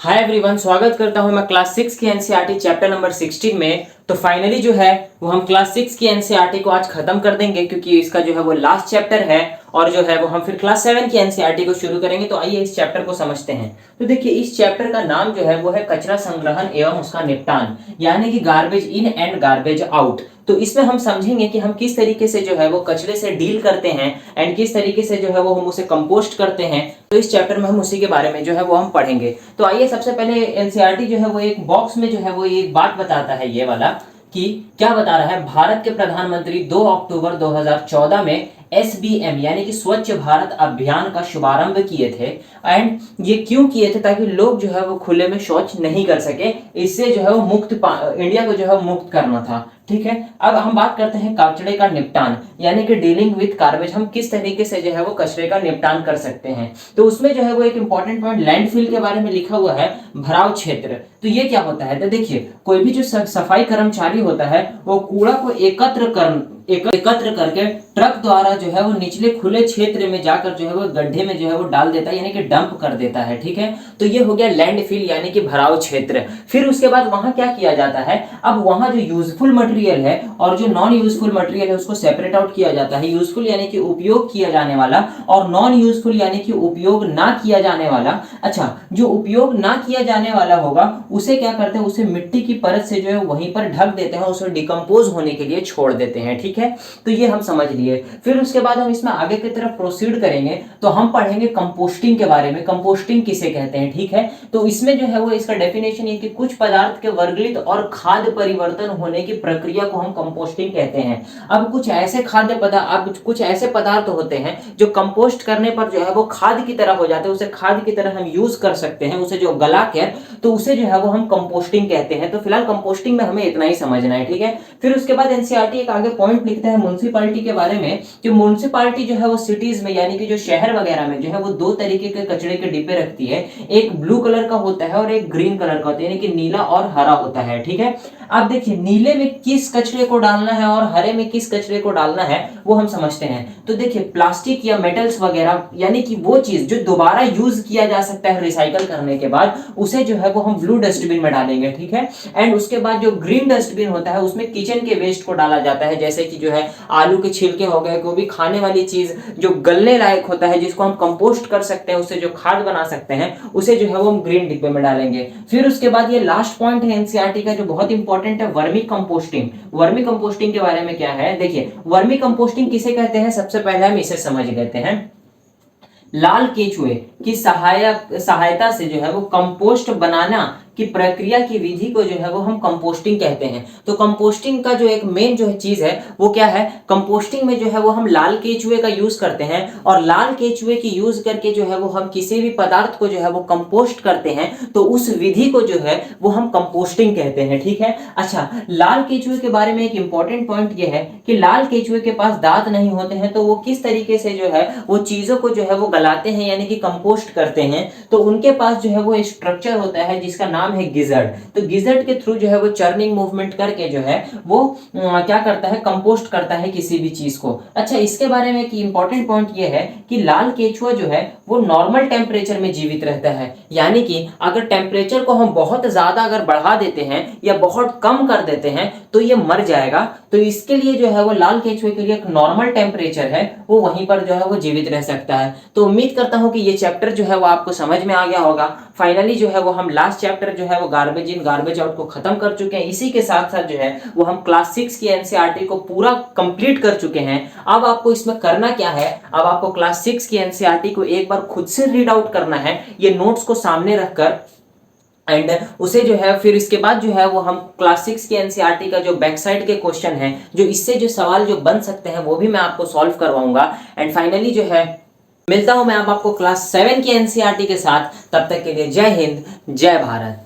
Hi everyone, स्वागत करता हूं मैं क्लास 6 की एनसीईआरटी चैप्टर नंबर 16 में। तो फाइनली जो है वो हम क्लास 6 की एनसीईआरटी को आज खत्म कर देंगे क्योंकि इसका जो है वो लास्ट चैप्टर है और जो है वो हम फिर क्लास 7 की एनसीईआरटी को शुरू करेंगे। तो आइए इस चैप्टर को समझते हैं। तो देखिए, इस चैप्टर का नाम जो है वो है कचरा संग्रहण एवं उसका निपटान, यानी कि garbage in and garbage out. तो इसमें हम समझेंगे कि हम किस तरीके से जो है वो कचरे से डील करते हैं एंड किस तरीके से जो है वो हम उसे कंपोस्ट करते हैं। तो इस चैप्टर में हम उसी के बारे में जो है वो हम पढ़ेंगे। तो आइए सबसे पहले एनसीईआरटी जो है वो एक बॉक्स में जो है वो एक बात बताता है, ये वाला कि क्या बता रहा है। भारत के प्रधानमंत्री 2 अक्टूबर 2014 में SBM यानी कि स्वच्छ भारत अभियान का शुभारंभ किए थे। एंड ये क्यों किए थे? ताकि लोग जो है वो खुले में शौच नहीं कर सके। इससे जो है वो इंडिया को जो है मुक्त करना था। ठीक है, अब हम बात करते हैं कचरे का निपटान, यानी कि डीलिंग विद गार्बेज। हम किस तरीके से जो है वो कचरे का निपटान कर सकते हैं। तो उसमें जो है वो एक इंपॉर्टेंट पॉइंट लैंडफिल के बारे में लिखा हुआ है, भराव क्षेत्र। तो ये क्या होता है? तो देखिए, कोई भी जो सफाई कर्मचारी होता है वो कूड़ा को एकत्र करके ट्रक द्वारा जो है वो निचले खुले क्षेत्र में जाकर जो है वो गड्ढे में जो है वो डाल देता है, यानी कि डंप कर देता है। ठीक है, तो ये हो गया लैंडफिल यानी कि भराव क्षेत्र। फिर उसके बाद वहां क्या किया जाता है, अब वहां जो यूजफुल मटेरियल है और जो नॉन यूजफुल मटेरियल है उसको सेपरेट आउट किया जाता है। यूजफुल यानी कि उपयोग किया जाने वाला और नॉन यूजफुल यानी कि उपयोग ना किया जाने वाला। अच्छा, जो उपयोग ना किया जाने वाला होगा उसे क्या करते हैं, उसे मिट्टी की परत से जो है वहीं पर ढक देते हैं, उसे डिकम्पोज होने के लिए छोड़ देते हैं। ठीक है, तो ये हम समझ लिए। फिर उसके बाद हम इसमें आगे की तरफ प्रोसीड करेंगे तो हम पढ़ेंगे कंपोस्टिंग के बारे में। कंपोस्टिंग किसे कहते हैं? ठीक है, तो इसमें जो है वो इसका डेफिनेशन ये कि कुछ पदार्थ के वर्गीकृत और खाद्य परिवर्तन होने की प्रक्रिया को हम कंपोस्टिंग कहते हैं। अब कुछ ऐसे पदार्थ होते हैं जो कंपोस्ट करने पर जो है वो खाद की तरह हो जाते हैं, उसे खाद की तरह हम यूज कर सकते हैं, उसे जो गला के, तो उसे जो है वो हम कंपोस्टिंग कहते हैं। तो फिलहाल कंपोस्टिंग में हमें इतना ही समझना है। ठीक है, फिर उसके बाद एनसीईआरटी एक आगे पॉइंट लिखता है म्युनिसिपैलिटी के बारे में कि म्युनिसिपैलिटी जो है वो सिटीज में यानी कि जो शहर वगैरह में जो है वो दो तरीके के कचरे के डिब्बे रखती है। एक ब्लू कलर का होता है और एक ग्रीन कलर का होता है, यानी कि नीला और हरा होता है। ठीक है, अब देखिए नीले में किस कचरे को डालना है और हरे में किस कचरे को डालना है वो हम समझते हैं। तो देखिए, प्लास्टिक या मेटल्स वगैरह यानी कि वो चीज जो दोबारा यूज किया जा सकता है रिसाइकल करने के बाद, उसे जो है वो हम ब्लू डस्टबिन में डालेंगे। ठीक है, एंड उसके बाद जो ग्रीन डस्टबिन होता है उसमें किचन के वेस्ट को डाला जाता है, जैसे कि जो है आलू के छिलके हो गए, कोई भी खाने वाली चीज जो गलने लायक होता है जिसको हम कंपोस्ट कर सकते हैं, उससे जो खाद बना सकते हैं, उसे जो है वो हम ग्रीन डिब्बे में डालेंगे। फिर उसके बाद ये लास्ट पॉइंट है एनसीईआरटी का जो बहुत इंपॉर्टेंट है, वर्मी कंपोस्टिंग। वर्मी कंपोस्टिंग के बारे में क्या है? देखिए, वर्मी कंपोस्टिंग किसे कहते हैं, सबसे पहले हम इसे समझ लेते हैं। लाल केचुए की सहायता से जो है वो कंपोस्ट बनाना की प्रक्रिया की विधि को जो है वो हम कंपोस्टिंग कहते हैं। तो कंपोस्टिंग का जो एक मेन जो है चीज है वो क्या है, कंपोस्टिंग में जो है वो हम लाल केचुए का यूज करते हैं और लाल केचुए की यूज करके जो है वो हम किसी भी पदार्थ को जो है वो कंपोस्ट करते हैं, तो उस विधि को जो है वो हम कंपोस्टिंग कहते हैं। ठीक है, अच्छा, लाल केचुए के बारे में एक इंपॉर्टेंट पॉइंट ये है कि लाल केचुए के पास दांत नहीं होते हैं, तो वो किस तरीके से जो है वो चीजों को जो है वो गलाते हैं यानी कि कंपोस्ट करते हैं। तो उनके पास जो है वो स्ट्रक्चर होता है जिसका नाम है गिजर्ड। तो गिजर्ड के थ्रू जो है वो चर्निंग मूवमेंट करके जो है वो क्या करता है, कंपोस्ट करता है किसी भी चीज को। अच्छा, इसके बारे में कि इंपॉर्टेंट पॉइंट ये है कि लाल केचुआ जो है वो नॉर्मल टेम्परेचर में जीवित रहता है, यानी कि अगर टेम्परेचर को हम बहुत ज्यादा अगर बढ़ा देते हैं या बहुत कम कर देते हैं तो ये मर जाएगा। तो इसके लिए जो है वो लाल केचुए के लिए एक नॉर्मल टेम्परेचर है, वो वहीं पर जो है वो जीवित रह सकता है। तो उम्मीद करता हूं कि ये चैप्टर जो है वो आपको समझ में आ गया होगा। फाइनली जो है वो हम लास्ट चैप्टर जो है वो गार्बेज इन गार्बेज आउट को खत्म कर चुके हैं। इसी के साथ साथ जो है वो हम क्लास 6 की एनसीईआरटी को पूरा कंप्लीट कर चुके हैं। अब आपको इसमें करना क्या है, अब आपको क्लास 6 की एनसीईआरटी को एक बार खुद से रीड आउट करना है, ये नोट्स को सामने रखकर, एंड उसे जो है फिर इसके बाद जो है वो हम क्लास 6 की एनसीईआरटी का जो बैक साइड के क्वेश्चन है, जो इससे जो सवाल जो बन सकते हैं वो भी मैं आपको सॉल्व करवाऊंगा। एंड फाइनली जो है मिलता हूं मैं अब आपको क्लास 7 की एनसीईआरटी के साथ। तब तक के लिए जय हिंद, जय भारत।